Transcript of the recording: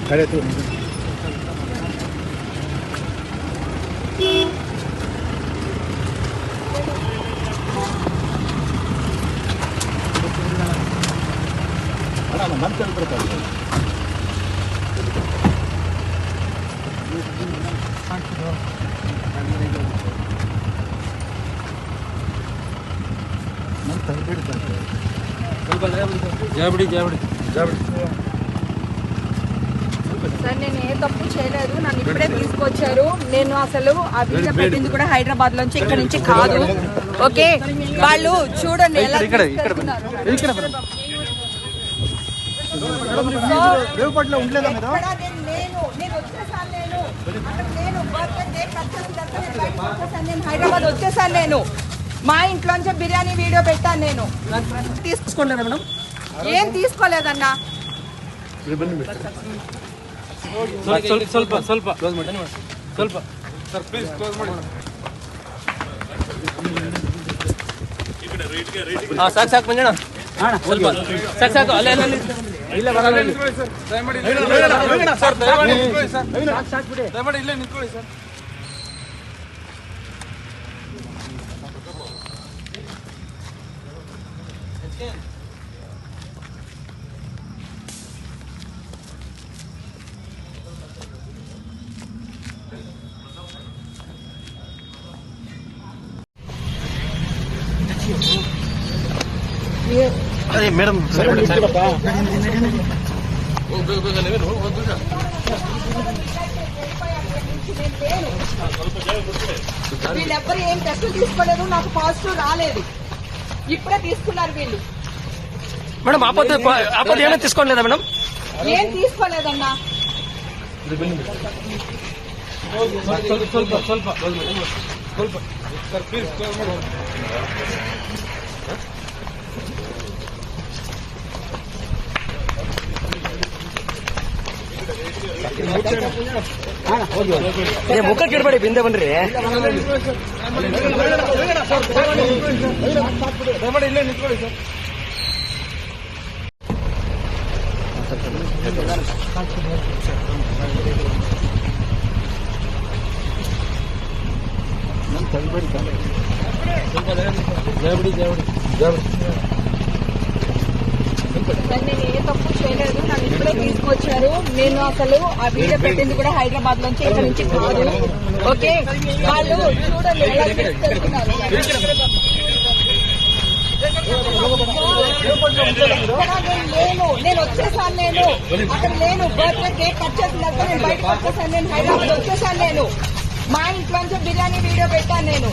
खड़े तो मन चलता జాబడి జాబడి జాబడి సార్ నేను ఏ తప్పు చేయలేదు, నన్ను ఇప్పుడే తీసుకొచ్చారు. నేను అసలు ఆ వీడియో పెట్టింది కూడా హైదరాబాద్ లోంచి, ఇక్కడ నుంచి కాదు. ఓకే, వాళ్ళు చూడండి ఎలా తీసుకెళ్తున్నారు. హైదరాబాద్ వచ్చేసాను నేను. మా ఇంట్లోంచి బిర్యానీ వీడియో పెట్టాను నేను. తీసుకోలేదా మేడం? ఏం తీసుకోలేదన్నా. ಸ್ವಲ್ಪ ಸ್ವಲ್ಪ ಸ್ವಲ್ಪ ಕ್ಲೋಸ್ ಮಾಡಿ ಸ್ವಲ್ಪ ಸರ್ ಪ್ಲೀಸ್ ಕ್ಲೋಸ್ ಮಾಡಿ. ಹಾಂ ಸಾಕು ಸಾಕು ಮಂಜಣ್ಣ, ಸ್ವಲ್ಪ ಸಾಕು ಸಾಕು. ಅಲ್ಲೇ ಅಲ್ಲೇ ಇಲ್ಲ ಬರಲ್ಲ ಸರ್, ದಯಮಾಡಿ ಸರ್, ದಯಮಾಡಿ ನಿಂತ್ಕೊಳ್ಳಿ ಸರ್, ದಯಮಾಡಿ ಇಲ್ಲೇ ನಿಂತ್ಕೊಳ್ಳಿ ಸರ್. अरे मैडम వీళ్ళెవ్వరు ఏం టెస్టులు తీసుకోలేదు, నాకు పాజిటివ్ రాలేదు. ఇప్పుడే తీసుకున్నారు వీళ్ళు. మేడం ఆపద ఏమైనా తీసుకోలేదా మేడం? ఏం తీసుకోలేదన్నా. ಸ್ವಲ್ಪ ಸ್ವಲ್ಪ ಸ್ವಲ್ಪ ಸರ್ ಪ್ಲೀಸ್ ಕ್ಲೋಸ್ ಮಾಡಿ. ಮುಖಕ್ಕೆ ಇಡಬೇಡಿ, ಬಿಂದೆ ಬನ್ರಿ. ದಯಮಾಡಿ ಇಲ್ಲೇ ನಿಂತ್ಕೊಳ್ಳಿ ಸರ್. ಜಾಬಡಿ ಜಾಬಡಿ ಜಾಬಡಿ నేను ఏ తప్పు చేయలేదు, నన్ను ఇప్పుడే తీసుకొచ్చారు. నేను అసలు ఆ వీడియో పెట్టింది కూడా హైదరాబాద్ లోంచి, ఇక్కడ నుంచి కాదు. ఓకే, వాళ్ళు చూడండి ఎలా తీసుకెళ్తున్నారు. నేను వచ్చేసాను, నేను అక్కడ లేను. బర్త్డే కేక్ కట్ చేసిన నేను బయటకు వచ్చేసాను, నేను హైదరాబాద్ వచ్చేసాను. నేను మా ఇంట్లోంచి బిర్యానీ వీడియో పెట్టాను నేను.